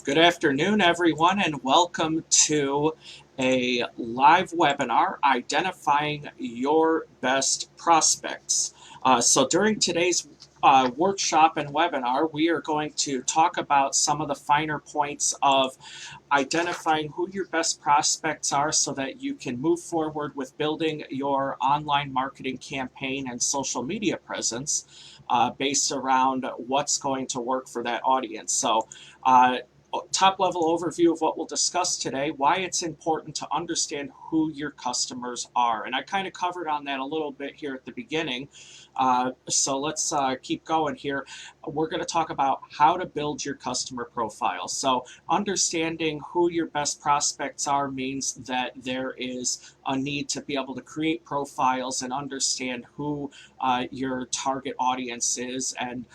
Good afternoon, everyone, and welcome to a live webinar identifying your best prospects. So during today's workshop and webinar, we are going to talk about some of the finer points of identifying who your best prospects are so that you can move forward with building your online marketing campaign and social media presence based around what's going to work for that audience. So top level overview of what we'll discuss today, why it's important to understand who your customers are. And I kind of covered on that a little bit here at the beginning. So let's keep going here. We're going to talk about how to build your customer profile. So understanding who your best prospects are means that there is a need to be able to create profiles and understand who your target audience is. And,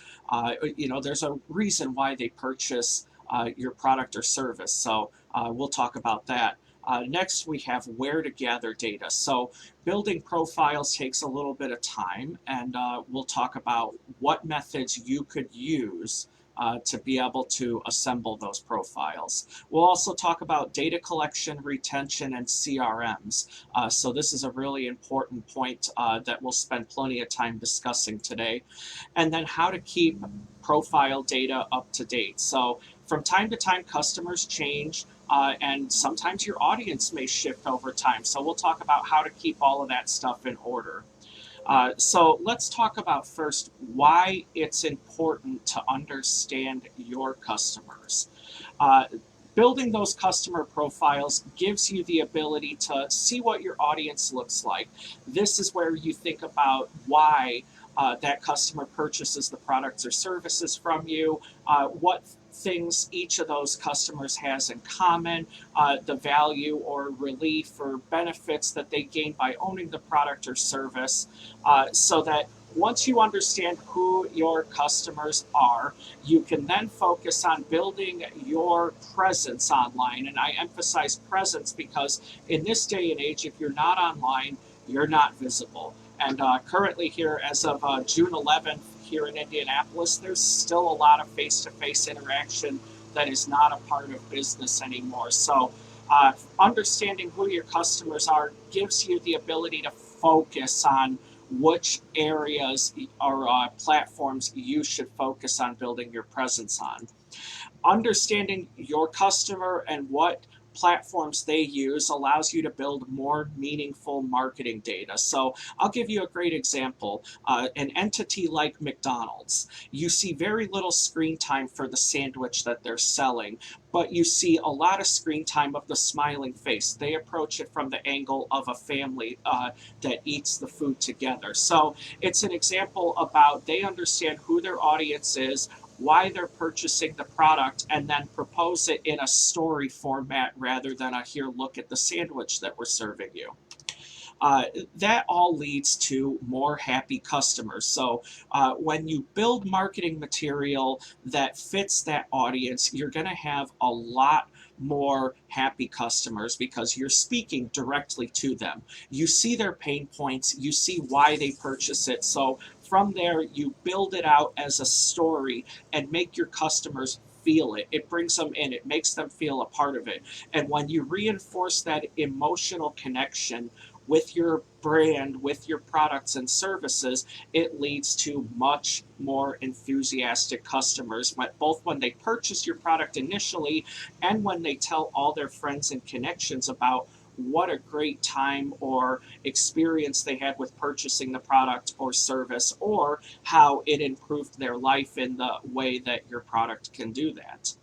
there's a reason why they purchase your product or service. So we'll talk about that. Next, we have where to gather data. So building profiles takes a little bit of time, and we'll talk about what methods you could use to be able to assemble those profiles. We'll also talk about data collection, retention, and CRMs. So this is a really important point that we'll spend plenty of time discussing today. And then how to keep profile data up to date. So from time to time, customers change, and sometimes your audience may shift over time. So we'll talk about how to keep all of that stuff in order. So let's talk about first why it's important to understand your customers. Uh, Building those customer profiles gives you the ability to see what your audience looks like. This is where you think about why that customer purchases the products or services from you, what things each of those customers has in common, the value or relief or benefits that they gain by owning the product or service, so that once you understand who your customers are, you can then focus on building your presence online. And I emphasize presence because in this day and age, if you're not online, you're not visible. And currently, here as of June 11th, here in Indianapolis, there's still a lot of face to face interaction that is not a part of business anymore. So, understanding who your customers are gives you the ability to focus on which areas or platforms you should focus on building your presence on. Understanding your customer and what platforms they use allows you to build more meaningful marketing data. So I'll give you a great example. An entity like McDonald's, you see very little screen time for the sandwich that they're selling, but you see a lot of screen time of the smiling face. They approach it from the angle of a family that eats the food together. So it's an example about they understand who their audience is, why they're purchasing the product, and then propose it in a story format rather than a here, look at the sandwich that we're serving you. Uh, that all leads to more happy customers. So, when you build marketing material that fits that audience, you're going to have a lot more happy customers because you're speaking directly to them. You see their pain points, you see why they purchase it. So, from there, you build it out as a story and make your customers feel it. It brings them in, it makes them feel a part of it. And when you reinforce that emotional connection with your brand, with your products and services, it leads to much more enthusiastic customers, both when they purchase your product initially and when they tell all their friends and connections about what a great time or experience they had with purchasing the product or service, or how it improved their life in the way that your product can do that.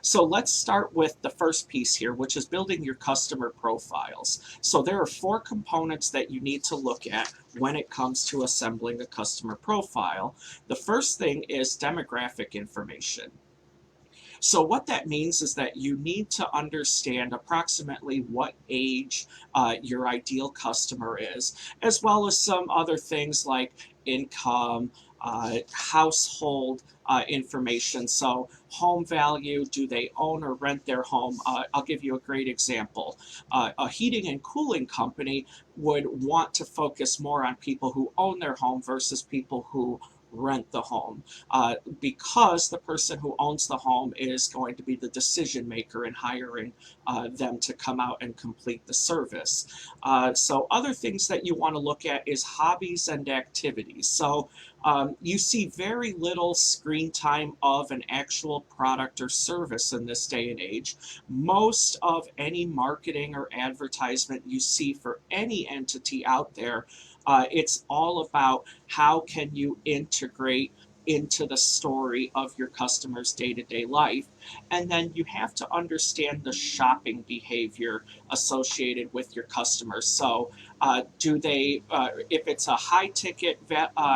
So let's start with the first piece here, which is building your customer profiles. So there are four components that you need to look at when it comes to assembling a customer profile. The first thing is demographic information. So what that means is that you need to understand approximately what age your ideal customer is, as well as some other things like income, household information. So home value, do they own or rent their home? I'll give you a great example. A heating and cooling company would want to focus more on people who own their home versus people who rent the home, because the person who owns the home is going to be the decision maker in hiring them to come out and complete the service. So other things that you want to look at is hobbies and activities. So you see very little screen time of an actual product or service in this day and age. Most of any marketing or advertisement you see for any entity out there, it's all about how can you integrate into the story of your customer's day-to-day life. And then you have to understand the shopping behavior associated with your customers. So do they, if it's a high ticket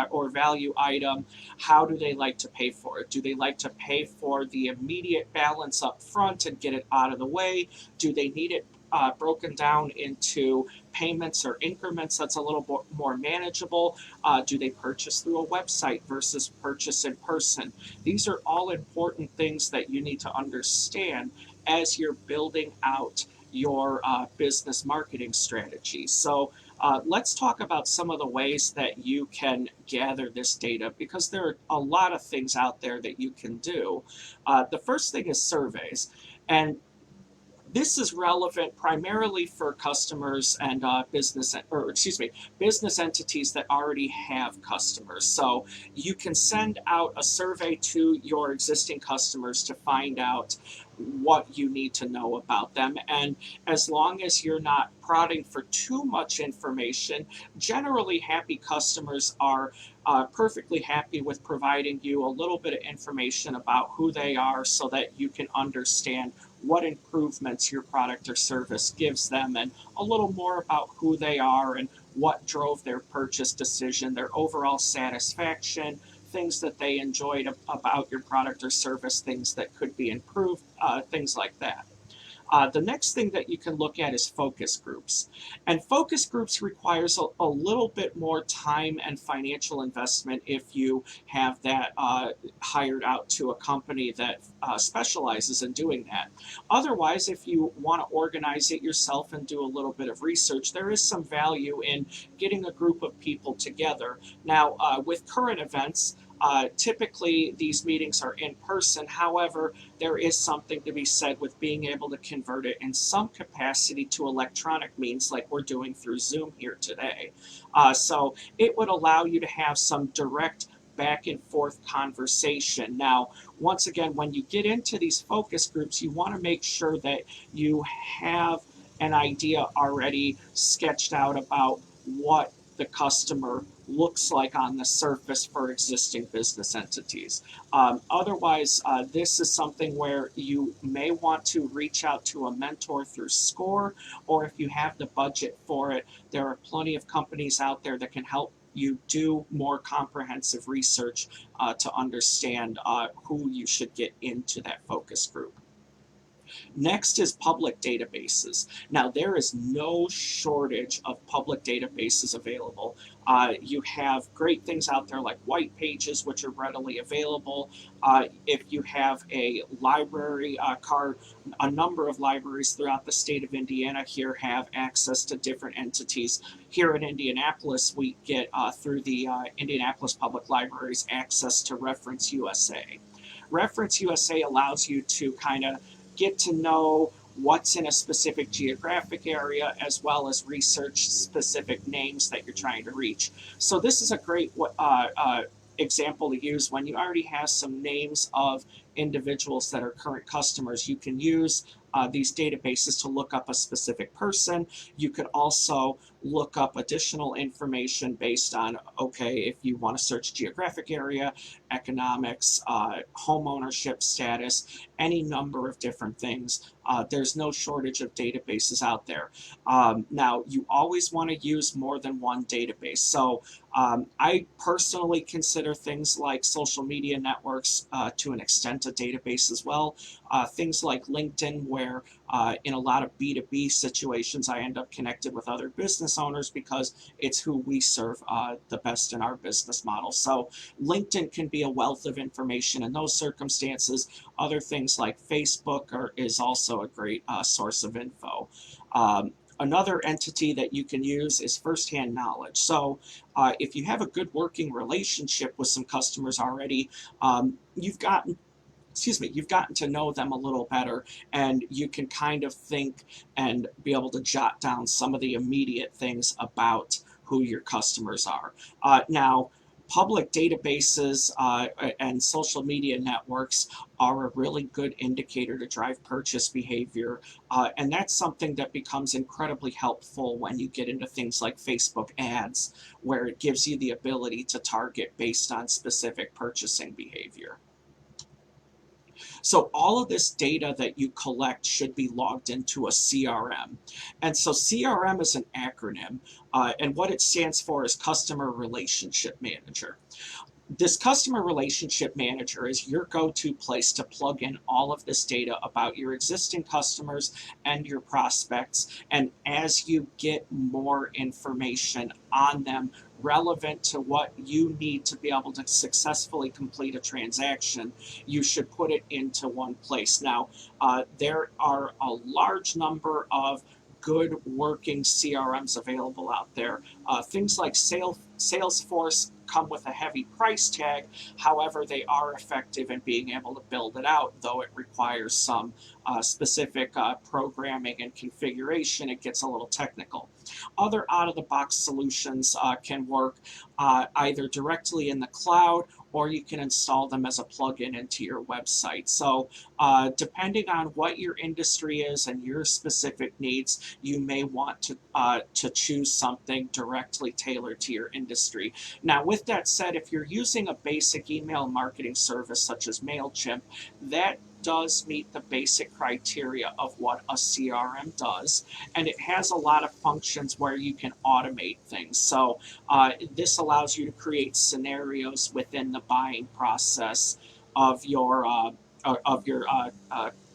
or value item, how do they like to pay for it? Do they like to pay for the immediate balance up front and get it out of the way? Do they need it broken down into payments or increments that's a little bit more manageable? Do they purchase through a website versus purchase in person? These are all important things that you need to understand as you're building out your business marketing strategy. So let's talk about some of the ways that you can gather this data, because there are a lot of things out there that you can do. The first thing is surveys. And this is relevant primarily for customers and business entities that already have customers. So you can send out a survey to your existing customers to find out what you need to know about them. And as long as you're not prodding for too much information, generally happy customers are perfectly happy with providing you a little bit of information about who they are so that you can understand what improvements your product or service gives them, and a little more about who they are and what drove their purchase decision, their overall satisfaction, things that they enjoyed about your product or service, things that could be improved, things like that. The next thing that you can look at is focus groups. And focus groups requires a little bit more time and financial investment if you have that hired out to a company that specializes in doing that. Otherwise, if you want to organize it yourself and do a little bit of research, there is some value in getting a group of people together. Now, with current events, typically these meetings are in person. However, there is something to be said with being able to convert it in some capacity to electronic means, like we're doing through Zoom here today. So it would allow you to have some direct back and forth conversation. Now, once again, when you get into these focus groups, you want to make sure that you have an idea already sketched out about what the customer looks like on the surface for existing business entities. Otherwise, this is something where you may want to reach out to a mentor through SCORE, or if you have the budget for it, there are plenty of companies out there that can help you do more comprehensive research to understand who you should get into that focus group. Next is public databases. Now, there is no shortage of public databases available. You have great things out there like white pages, which are readily available. If you have a library card, a number of libraries throughout the state of Indiana here have access to different entities. Here in Indianapolis, we get through the Indianapolis Public Libraries access to Reference USA. Reference USA allows you to kind of get to know what's in a specific geographic area, as well as research specific names that you're trying to reach. So this is a great example to use when you already have some names of individuals that are current customers. You can use these databases to look up a specific person. You could also look up additional information based on, okay, if you want to search geographic area, economics, home ownership status, any number of different things. There's no shortage of databases out there. Now, you always want to use more than one database. So I personally consider things like social media networks to an extent a database as well. Things like LinkedIn, where in a lot of B2B situations, I end up connected with other business owners because it's who we serve the best in our business model. So LinkedIn can be a wealth of information in those circumstances. Other things like Facebook is also a great source of info. Another entity that you can use is firsthand knowledge. So if you have a good working relationship with some customers already, you've gotten to know them a little better, and you can kind of think and be able to jot down some of the immediate things about who your customers are. Now, public databases and social media networks are a really good indicator to drive purchase behavior. And that's something that becomes incredibly helpful when you get into things like Facebook ads, where it gives you the ability to target based on specific purchasing behavior. So all of this data that you collect should be logged into a CRM. And so CRM is an acronym, and what it stands for is Customer Relationship Manager. This customer relationship manager is your go-to place to plug in all of this data about your existing customers and your prospects. And as you get more information on them relevant to what you need to be able to successfully complete a transaction, you should put it into one place. Now, there are a large number of good working CRMs available out there. Things like Salesforce come with a heavy price tag. However, they are effective in being able to build it out, though it requires some specific programming and configuration. It gets a little technical. Other out-of-the-box solutions can work either directly in the cloud, or you can install them as a plugin into your website. So depending on what your industry is and your specific needs, you may want to choose something directly tailored to your industry. Now, with that said, if you're using a basic email marketing service such as MailChimp, that does meet the basic criteria of what a CRM does, and it has a lot of functions where you can automate things. So this allows you to create scenarios within the buying process of your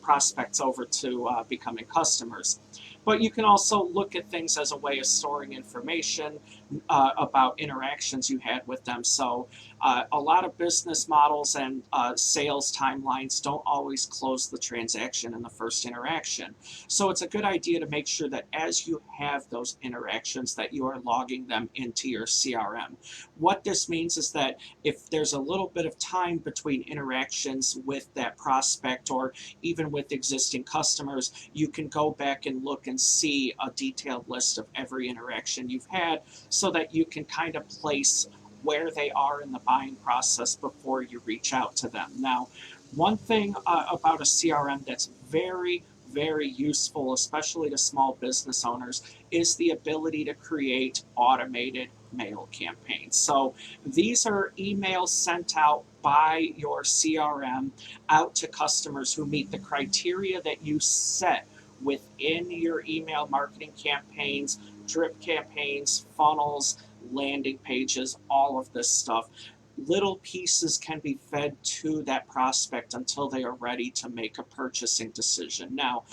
prospects over to becoming customers. But you can also look at things as a way of storing information about interactions you had with them. So a lot of business models and sales timelines don't always close the transaction in the first interaction. So it's a good idea to make sure that as you have those interactions, that you are logging them into your CRM. What this means is that if there's a little bit of time between interactions with that prospect, or even with existing customers, you can go back and look and see a detailed list of every interaction you've had, so that you can kind of place where they are in the buying process before you reach out to them. Now, one thing about a CRM that's very, very useful, especially to small business owners, is the ability to create automated mail campaigns. So these are emails sent out by your CRM out to customers who meet the criteria that you set within your email marketing campaigns, drip campaigns, funnels, landing pages, all of this stuff. Little pieces can be fed to that prospect until they are ready to make a purchasing decision. Now,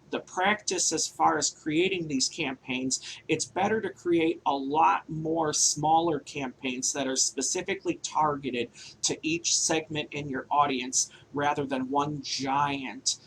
the practice as far as creating these campaigns, it's better to create a lot more smaller campaigns that are specifically targeted to each segment in your audience, rather than one giant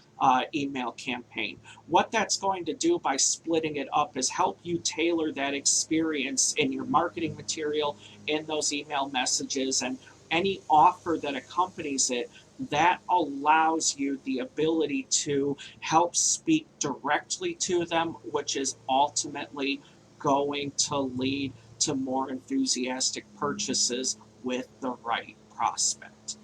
email campaign. What that's going to do by splitting it up is help you tailor that experience in your marketing material, in those email messages, and any offer that accompanies it. That allows you the ability to help speak directly to them, which is ultimately going to lead to more enthusiastic purchases with the right prospect.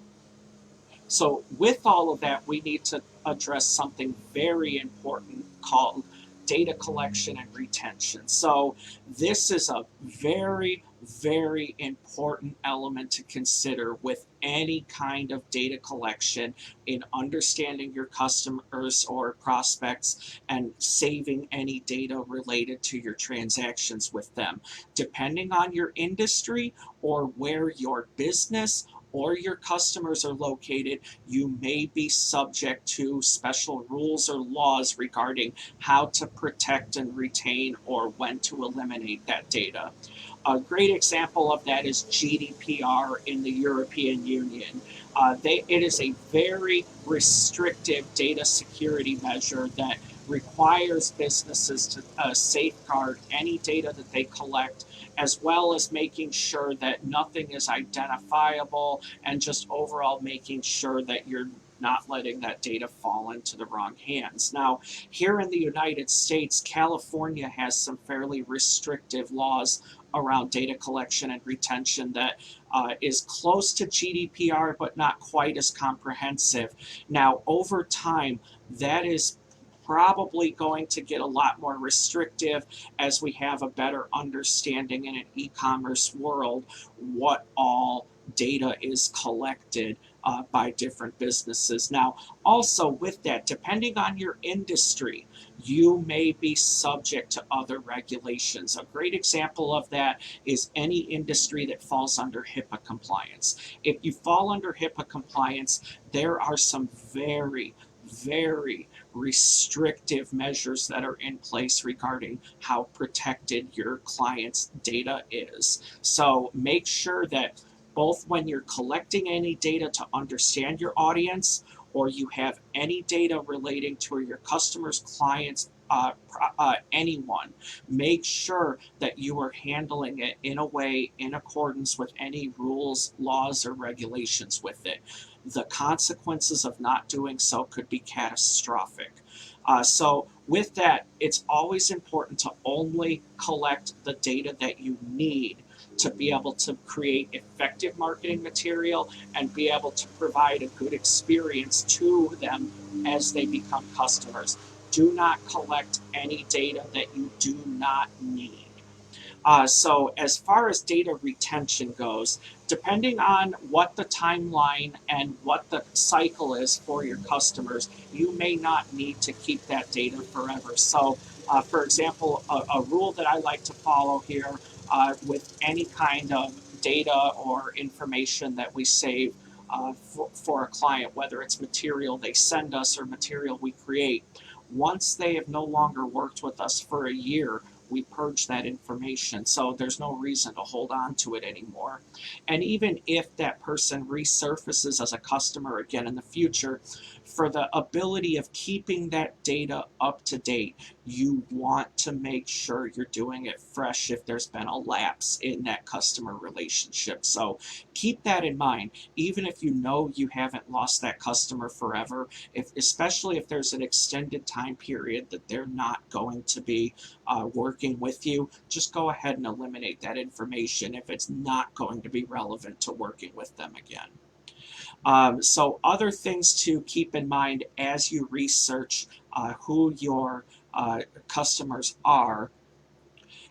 So with all of that, we need to address something very important called data collection and retention. So this is a very, very important element to consider with any kind of data collection in understanding your customers or prospects and saving any data related to your transactions with them. Depending on your industry or where your business or your customers are located, you may be subject to special rules or laws regarding how to protect and retain, or when to eliminate that data. A great example of that is GDPR in the European Union. It is a very restrictive data security measure that requires businesses to safeguard any data that they collect, as well as making sure that nothing is identifiable and just overall making sure that you're not letting that data fall into the wrong hands. Now, here in the United States, California has some fairly restrictive laws around data collection and retention that is close to GDPR, but not quite as comprehensive. Now, over time, that is probably going to get a lot more restrictive as we have a better understanding in an e-commerce world what all data is collected by different businesses. Now, also with that, depending on your industry, you may be subject to other regulations. A great example of that is any industry that falls under HIPAA compliance. If you fall under HIPAA compliance, there are some very restrictive measures that are in place regarding how protected your client's data is. So make sure that both when you're collecting any data to understand your audience, or you have any data relating to your customers, clients, anyone, make sure that you are handling it in a way in accordance with any rules, laws, or regulations with it. The consequences of not doing so could be catastrophic. So, with that, it's always important to only collect the data that you need to be able to create effective marketing material and be able to provide a good experience to them as they become customers. Do not collect any data that you do not need. So, as far as data retention goes, depending on what the timeline and what the cycle is for your customers, you may not need to keep that data forever. So, for example, a rule that I like to follow here with any kind of data or information that we save for a client, whether it's material they send us or material we create, once they have no longer worked with us for a year, we purge that information. So there's no reason to hold on to it anymore. And even if that person resurfaces as a customer again in the future, for the ability of keeping that data up to date, you want to make sure you're doing it fresh if there's been a lapse in that customer relationship. So keep that in mind. Even if you know you haven't lost that customer forever, especially if there's an extended time period that they're not going to be working with you, just go ahead and eliminate that information if it's not going to be relevant to working with them again. So other things to keep in mind as you research who your customers are,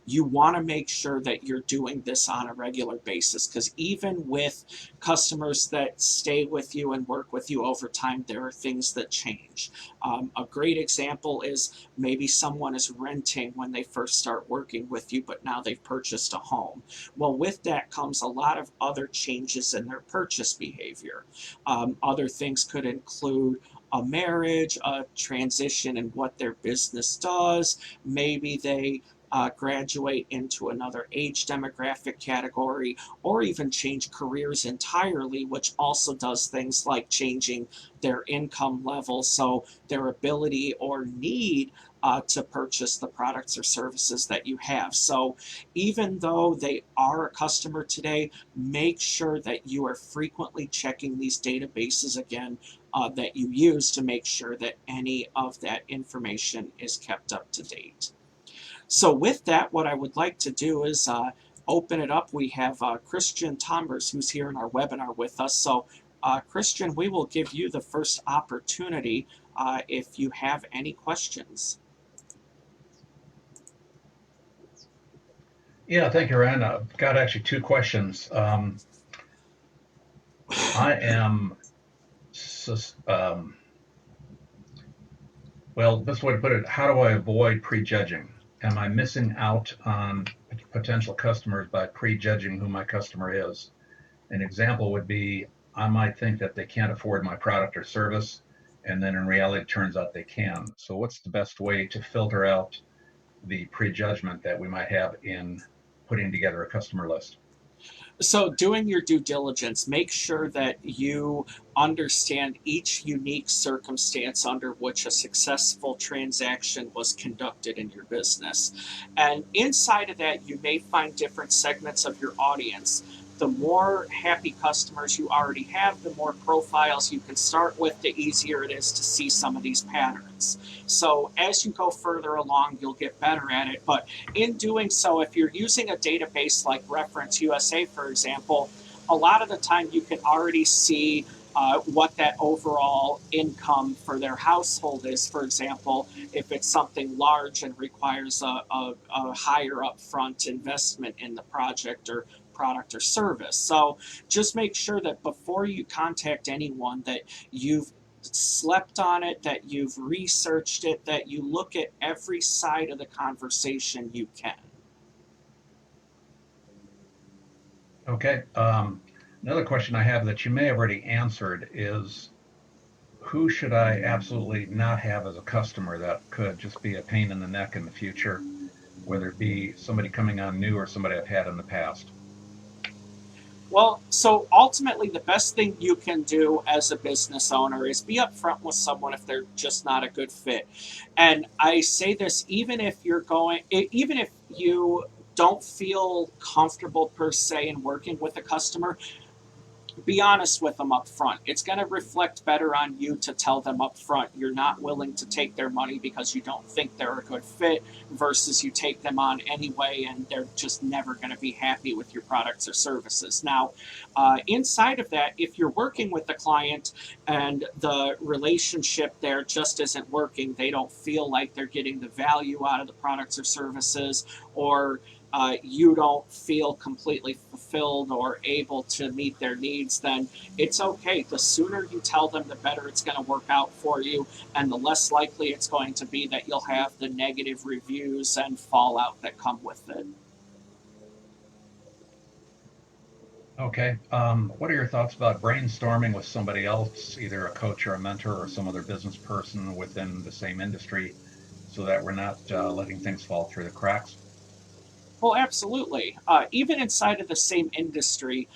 you want to make sure that you're doing this on a regular basis, because even with customers that stay with you and work with you over time, there are things that change. A great example is maybe someone is renting when they first start working with you, but now they've purchased a home. Well, with that comes a lot of other changes in their purchase behavior. Other things could include a marriage, a transition in what their business does. Maybe they graduate into another age demographic category, or even change careers entirely, which also does things like changing their income level, so their ability or need to purchase the products or services that you have. So even though they are a customer today, make sure that you are frequently checking these databases again that you use to make sure that any of that information is kept up to date. So with that, what I would like to do is open it up. We have Christian Tombers, who's here in our webinar with us. So Christian, we will give you the first opportunity if you have any questions. Yeah, thank you, Rand. I've got actually two questions. I am, well, this way to put it, how do I avoid prejudging? Am I missing out on potential customers by prejudging who my customer is? An example would be, I might think that they can't afford my product or service, and then in reality, it turns out they can. So what's the best way to filter out the prejudgment that we might have in putting together a customer list? So, doing your due diligence, make sure that you understand each unique circumstance under which a successful transaction was conducted in your business. And inside of that, you may find different segments of your audience. The more happy customers you already have, the more profiles you can start with, the easier it is to see some of these patterns. So, as you go further along, you'll get better at it. But in doing so, if you're using a database like Reference USA, for example, a lot of the time you can already see what that overall income for their household is. For example, if it's something large and requires a higher upfront investment in the project or product or service. So just make sure that before you contact anyone that you've slept on it, that you've researched it, that you look at every side of the conversation you can. Okay. Another question I have that you may have already answered is who should I absolutely not have as a customer that could just be a pain in the neck in the future, whether it be somebody coming on new or somebody I've had in the past? Well, so ultimately, the best thing you can do as a business owner is be upfront with someone if they're just not a good fit. And I say this even if you don't feel comfortable per se in working with a customer, be honest with them up front. It's going to reflect better on you to tell them up front you're not willing to take their money because you don't think they're a good fit versus you take them on anyway and they're just never going to be happy with your products or services. Now, inside of that, if you're working with the client and the relationship there just isn't working, they don't feel like they're getting the value out of the products or services, or you don't feel completely fulfilled or able to meet their needs, then it's okay. The sooner you tell them, the better it's going to work out for you, and the less likely it's going to be that you'll have the negative reviews and fallout that come with it. Okay. What are your thoughts about brainstorming with somebody else, either a coach or a mentor or some other business person within the same industry, so that we're not letting things fall through the cracks? Well, absolutely. Even inside of the same industry,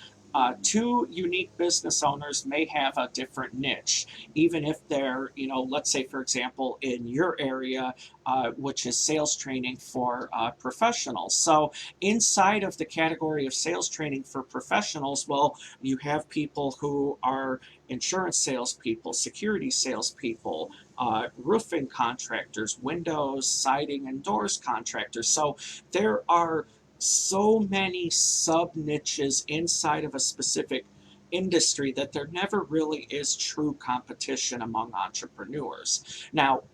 two unique business owners may have a different niche, even if they're, let's say, for example, in your area, which is sales training for professionals. So, inside of the category of sales training for professionals, well, you have people who are insurance salespeople, security salespeople, roofing contractors, windows, siding, and doors contractors. So, there are so many sub niches inside of a specific industry that there never really is true competition among entrepreneurs. Now,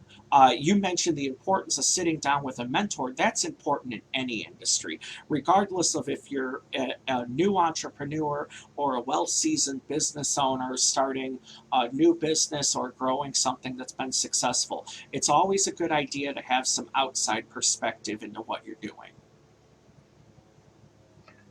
you mentioned the importance of sitting down with a mentor. That's important in any industry, regardless of if you're a new entrepreneur or a well seasoned business owner starting a new business or growing something that's been successful. It's always a good idea to have some outside perspective into what you're doing.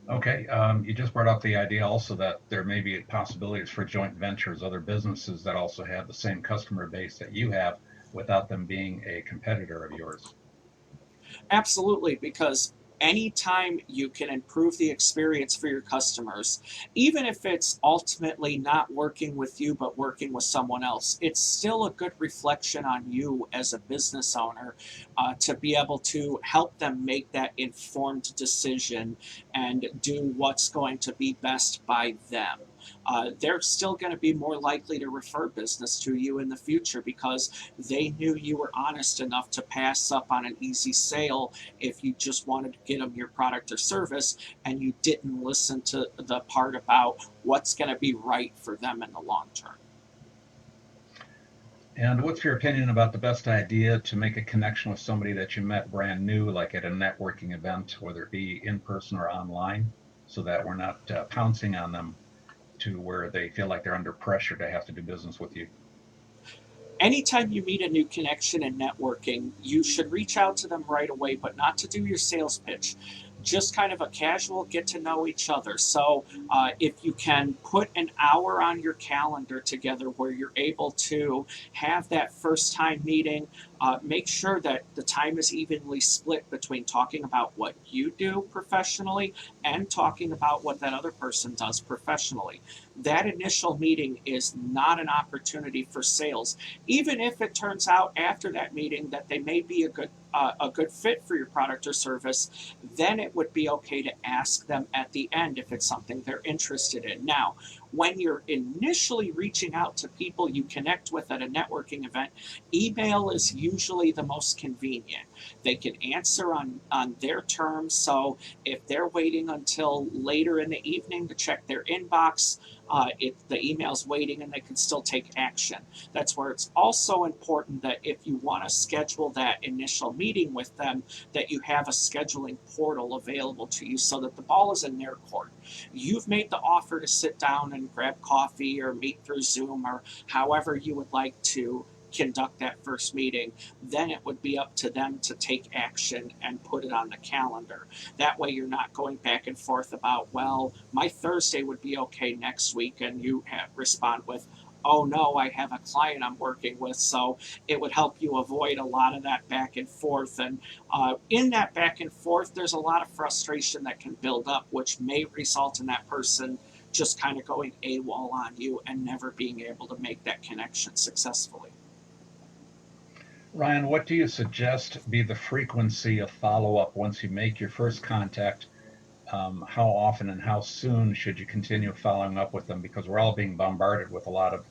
Okay. You just brought up the idea also that there may be possibilities for joint ventures, other businesses that also have the same customer base that you have without them being a competitor of yours. Absolutely, because anytime you can improve the experience for your customers, even if it's ultimately not working with you but working with someone else, it's still a good reflection on you as a business owner to be able to help them make that informed decision and do what's going to be best by them. They're still going to be more likely to refer business to you in the future because they knew you were honest enough to pass up on an easy sale if you just wanted to get them your product or service and you didn't listen to the part about what's going to be right for them in the long term. And what's your opinion about the best idea to make a connection with somebody that you met brand new, like at a networking event, whether it be in person or online, so that we're not pouncing on them to where they feel like they're under pressure to have to do business with you? Anytime you meet a new connection in networking, you should reach out to them right away, but not to do your sales pitch. just kind of a casual get to know each other. So if you can put an hour on your calendar together where you're able to have that first time meeting, make sure that the time is evenly split between talking about what you do professionally and talking about what that other person does professionally. That initial meeting is not an opportunity for sales, even if it turns out after that meeting that they may be a good fit for your product or service. Then it would be okay to ask them at the end if it's something they're interested in. Now, when you're initially reaching out to people you connect with at a networking event, email is usually the most convenient. They can answer on their terms. So if they're waiting until later in the evening to check their inbox, if the email's waiting and they can still take action. That's where it's also important that if you want to schedule that initial meeting with them, that you have a scheduling portal available to you so that the ball is in their court. You've made the offer to sit down and grab coffee or meet through Zoom or however you would like to conduct that first meeting. Then it would be up to them to take action and put it on the calendar. That way you're not going back and forth about, well, my Thursday would be okay next week, and you respond with, oh no, I have a client I'm working with. So it would help you avoid a lot of that back and forth. And in that back and forth, there's a lot of frustration that can build up, which may result in that person just kind of going AWOL on you and never being able to make that connection successfully. Ryan, what do you suggest be the frequency of follow up once you make your first contact? How often and how soon should you continue following up with them? Because we're all being bombarded with a lot of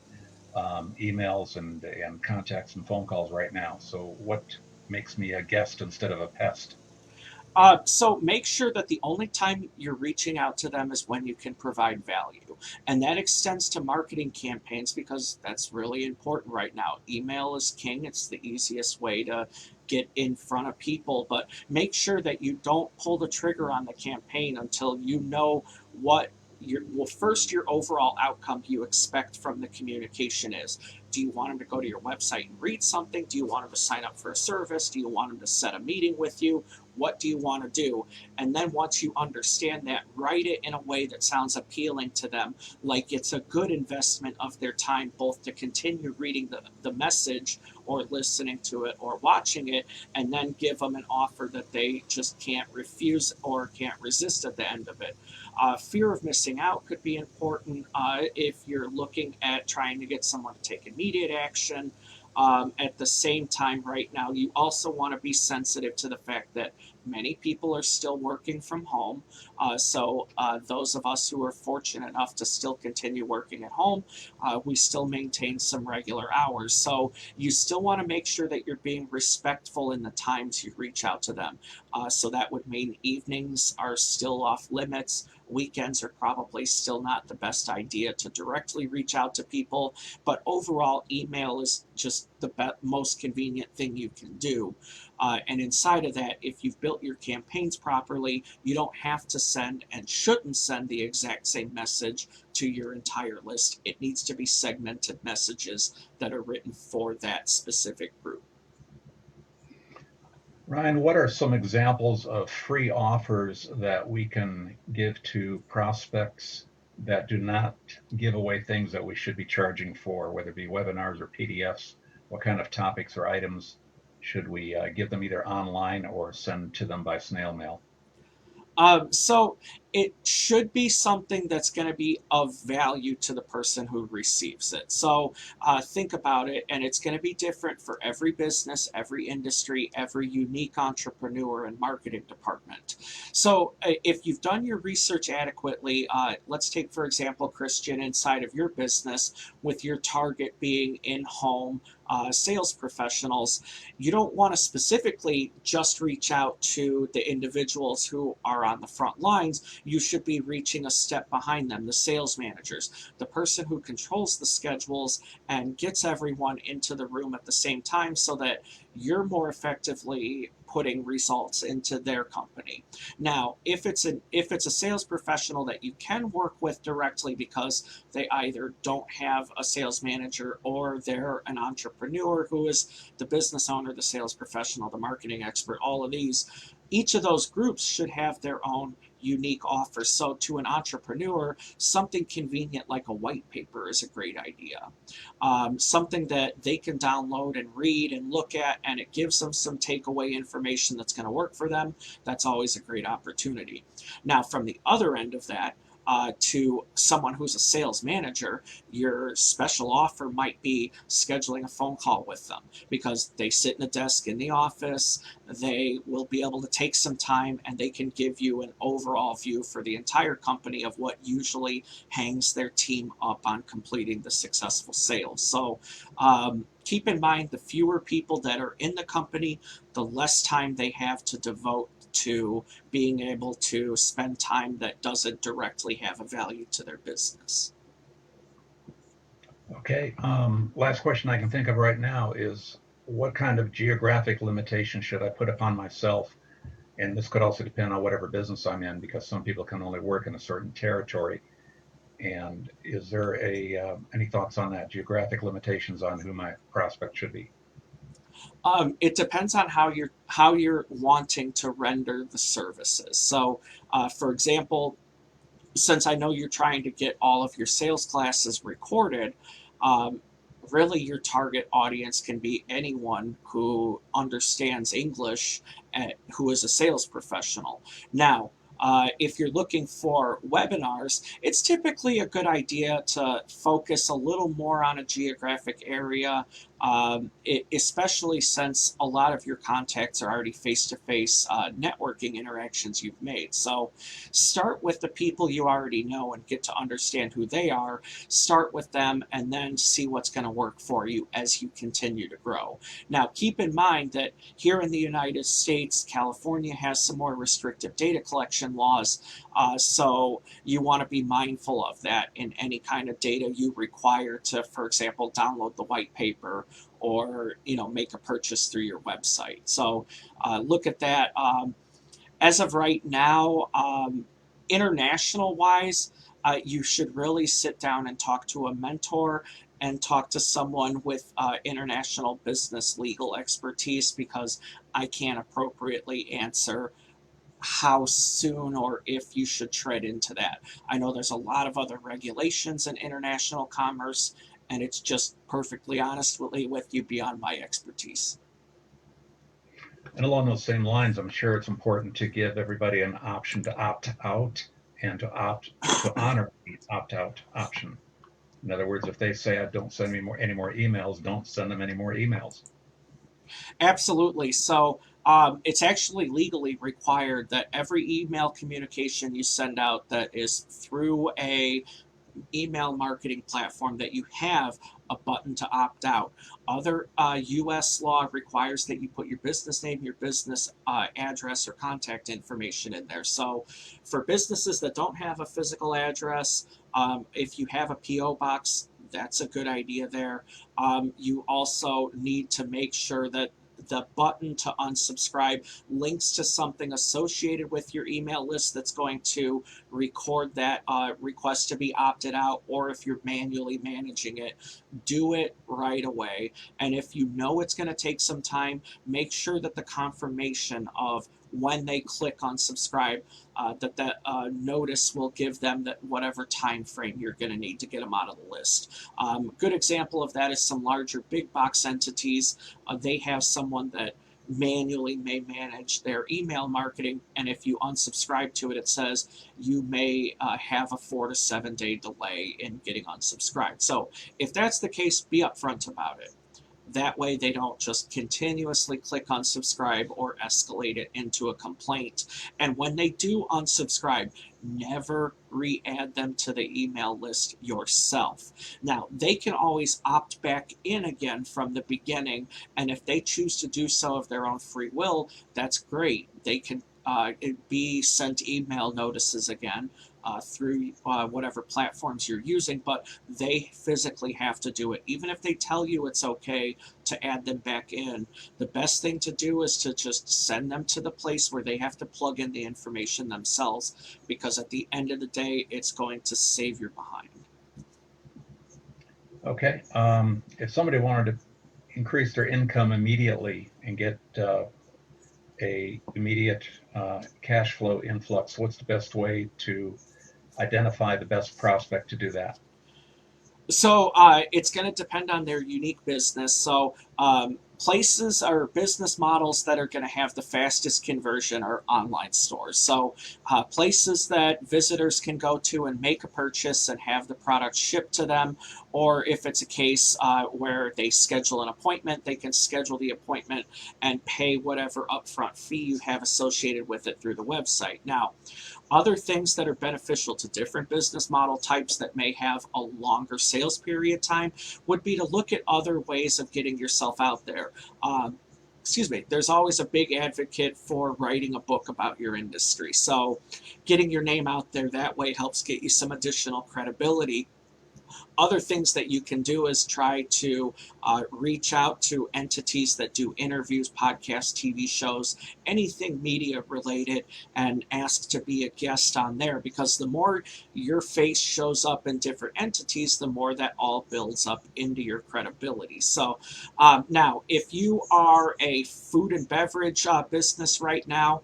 emails and contacts and phone calls right now. So, what makes me a guest instead of a pest? So make sure that the only time you're reaching out to them is when you can provide value. And that extends to marketing campaigns because that's really important right now. Email is king, it's the easiest way to get in front of people, but make sure that you don't pull the trigger on the campaign until you know what first your overall outcome you expect from the communication is. Do you want them to go to your website and read something? Do you want them to sign up for a service? Do you want them to set a meeting with you? What do you want to do? And then once you understand that, write it in a way that sounds appealing to them, like it's a good investment of their time, both to continue reading the message or listening to it or watching it, and then give them an offer that they just can't refuse or can't resist at the end of it. Fear of missing out could be important if you're looking at trying to get someone to take immediate action. At the same time, right now, you also want to be sensitive to the fact that many people are still working from home. So, those of us who are fortunate enough to still continue working at home, we still maintain some regular hours. So, you still want to make sure that you're being respectful in the times you reach out to them. So, that would mean evenings are still off limits. Weekends are probably still not the best idea to directly reach out to people, but overall, email is just the most convenient thing you can do. And inside of that, if you've built your campaigns properly, you don't have to send and shouldn't send the exact same message to your entire list. It needs to be segmented messages that are written for that specific group. Ryan, what are some examples of free offers that we can give to prospects that do not give away things that we should be charging for, whether it be webinars or PDFs? What kind of topics or items should we give them either online or send to them by snail mail? So it should be something that's going to be of value to the person who receives it. So think about it, and it's going to be different for every business, every industry, every unique entrepreneur and marketing department. So if you've done your research adequately, let's take, for example, Christian, inside of your business, with your target being in home sales professionals, you don't want to specifically just reach out to the individuals who are on the front lines. You should be reaching a step behind them, the sales managers, the person who controls the schedules and gets everyone into the room at the same time so that you're more effectively putting results into their company. Now, if it's a sales professional that you can work with directly because they either don't have a sales manager or they're an entrepreneur who is the business owner, the sales professional, the marketing expert, all of these, each of those groups should have their own unique offer. So, to an entrepreneur, something convenient like a white paper is a great idea. Something that they can download and read and look at, and it gives them some takeaway information that's going to work for them. That's always a great opportunity. Now, from the other end of that, to someone who's a sales manager, your special offer might be scheduling a phone call with them because they sit in a desk in the office. They will be able to take some time and they can give you an overall view for the entire company of what usually hangs their team up on completing the successful sales. So keep in mind, the fewer people that are in the company, the less time they have to devote to being able to spend time that doesn't directly have a value to their business. Okay. Last question I can think of right now is what kind of geographic limitation should I put upon myself? And this could also depend on whatever business I'm in, because some people can only work in a certain territory. And is there any thoughts on that? Geographic limitations on who my prospect should be? It depends on how you're wanting to render the services. So, for example, since I know you're trying to get all of your sales classes recorded, um, really your target audience can be anyone who understands English and who is a sales professional. Now, if you're looking for webinars, it's typically a good idea to focus a little more on a geographic area, especially since a lot of your contacts are already face to face networking interactions you've made. So, start with the people you already know and get to understand who they are. Start with them and then see what's going to work for you as you continue to grow. Now, keep in mind that here in the United States, California has some more restrictive data collection laws. So you want to be mindful of that in any kind of data you require to, for example, download the white paper or make a purchase through your website. So look at that. As of right now, international wise, you should really sit down and talk to a mentor and talk to someone with international business legal expertise, because I can't appropriately answer how soon or if you should tread into that. I know there's a lot of other regulations in international commerce, and it's just perfectly honestly with you beyond my expertise. And along those same lines, I'm sure it's important to give everybody an option to opt out and to honor the opt out option. In other words, if they say, don't send me any more emails, don't send them any more emails. Absolutely. So it's actually legally required that every email communication you send out that is through a email marketing platform, that you have a button to opt out. Other U.S. law requires that you put your business name, your business address, or contact information in there. So, for businesses that don't have a physical address, if you have a P.O. box, that's a good idea there. You also need to make sure that the button to unsubscribe links to something associated with your email list that's going to record that request to be opted out, or if you're manually managing it, do it right away. And if you know it's going to take some time, make sure that the confirmation of when they click on subscribe, that notice will give them that whatever time frame you're going to need to get them out of the list. Good example of that is some larger big box entities. They have someone that manually may manage their email marketing, and if you unsubscribe to it, it says you may have a 4 to 7 day delay in getting unsubscribed. So if that's the case, be upfront about it. That way they don't just continuously click unsubscribe or escalate it into a complaint. And when they do unsubscribe, never re-add them to the email list yourself. Now, they can always opt back in again from the beginning, and if they choose to do so of their own free will, that's great. They can be sent email notices again through whatever platforms you're using, but they physically have to do it. Even if they tell you it's okay to add them back in, the best thing to do is to just send them to the place where they have to plug in the information themselves, because at the end of the day, it's going to save your behind. Okay. If somebody wanted to increase their income immediately and get a immediate cash flow influx? What's the best way to identify the best prospect to do that? So it's going to depend on their unique business. So places or business models that are going to have the fastest conversion are online stores. So places that visitors can go to and make a purchase and have the product shipped to them, or if it's a case where they schedule an appointment, they can schedule the appointment and pay whatever upfront fee you have associated with it through the website. Now, other things that are beneficial to different business model types that may have a longer sales period time would be to look at other ways of getting yourself out there. Excuse me, there's always a big advocate for writing a book about your industry. So, getting your name out there that way helps get you some additional credibility. Other things that you can do is try to reach out to entities that do interviews, podcasts, TV shows, anything media related, and ask to be a guest on there, because the more your face shows up in different entities, the more that all builds up into your credibility. So now, if you are a food and beverage business right now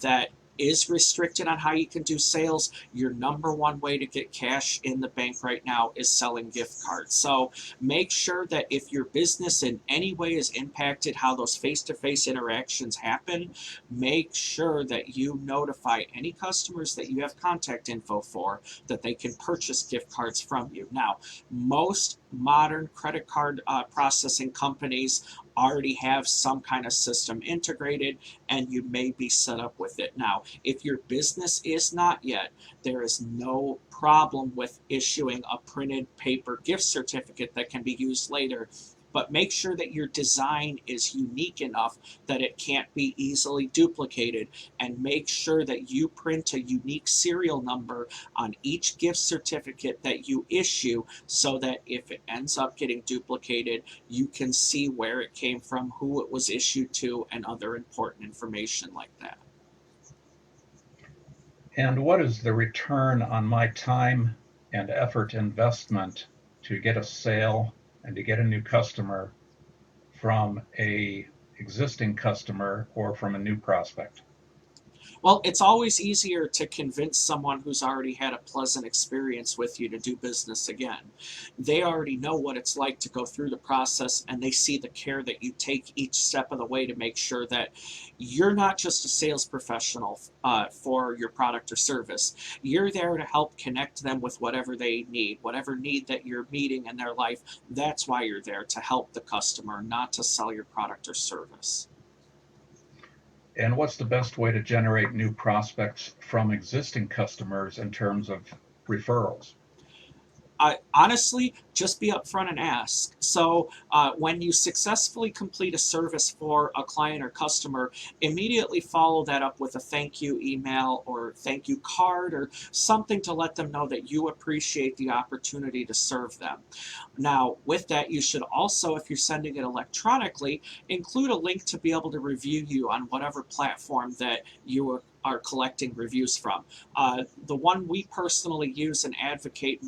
that is restricted on how you can do sales, your number one way to get cash in the bank right now is selling gift cards. So make sure that if your business in any way is impacted how those face-to-face interactions happen, make sure that you notify any customers that you have contact info for that they can purchase gift cards from you. Now, most modern credit card processing companies already have some kind of system integrated, and you may be set up with it. Now, if your business is not yet, there is no problem with issuing a printed paper gift certificate that can be used later. But make sure that your design is unique enough that it can't be easily duplicated, and make sure that you print a unique serial number on each gift certificate that you issue, so that if it ends up getting duplicated, you can see where it came from, who it was issued to, and other important information like that. And what is the return on my time and effort investment to get a sale and to get a new customer from a existing customer or from a new prospect? Well, it's always easier to convince someone who's already had a pleasant experience with you to do business again. They already know what it's like to go through the process, and they see the care that you take each step of the way to make sure that you're not just a sales professional for your product or service. You're there to help connect them with whatever they need, whatever need that you're meeting in their life. That's why you're there, to help the customer, not to sell your product or service. And what's the best way to generate new prospects from existing customers in terms of referrals? I honestly just be upfront and ask. So when you successfully complete a service for a client or customer, immediately follow that up with a thank you email or thank you card or something to let them know that you appreciate the opportunity to serve them. Now, with that, you should also, if you're sending it electronically, include a link to be able to review you on whatever platform that you are collecting reviews from. The one we personally use and advocate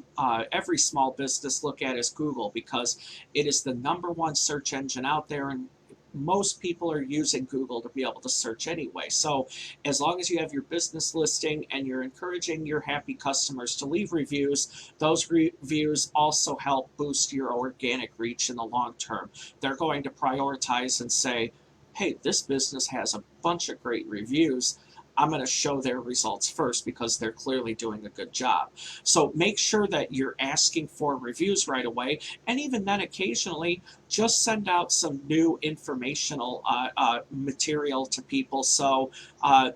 every small business look at is Google, because it is the number one search engine out there, and most people are using Google to be able to search anyway. So as long as you have your business listing and you're encouraging your happy customers to leave reviews, those reviews also help boost your organic reach in the long term. They're going to prioritize and say, hey, this business has a bunch of great reviews. I'm going to show their results first because they're clearly doing a good job. So make sure that you're asking for reviews right away. And even then, occasionally, just send out some new informational material to people. So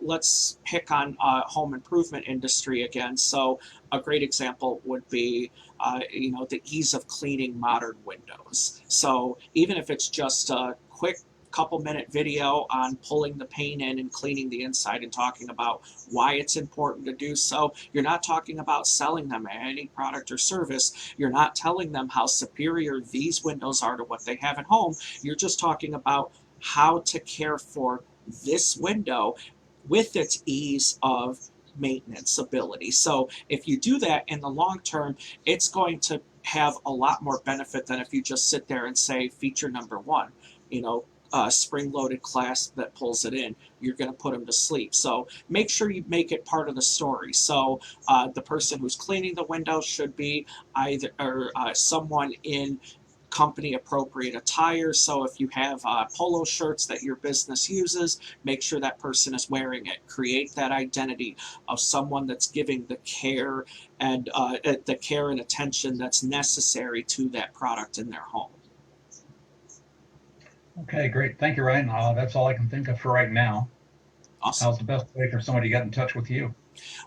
let's pick on home improvement industry again. So a great example would be the ease of cleaning modern windows. So even if it's just a quick couple-minute video on pulling the paint in and cleaning the inside and talking about why it's important to do so. You're not talking about selling them any product or service. You're not telling them how superior these windows are to what they have at home. You're just talking about how to care for this window with its ease of maintenance ability. So if you do that in the long term, it's going to have a lot more benefit than if you just sit there and say feature number one. You know, spring-loaded class that pulls it in, you're going to put them to sleep. So make sure you make it part of the story. So the person who's cleaning the windows should be either or someone in company appropriate attire. So if you have polo shirts that your business uses, make sure that person is wearing it. Create that identity of someone that's giving the care and attention that's necessary to that product in their home. Okay, great. Thank you, Ryan. That's all I can think of for right now. Awesome. How's the best way for somebody to get in touch with you?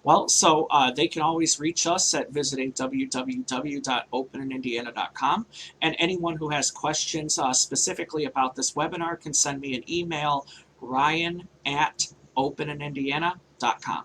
Well, so they can always reach us at visiting www.openindiana.com. And anyone who has questions specifically about this webinar can send me an email, ryan@openindiana.com.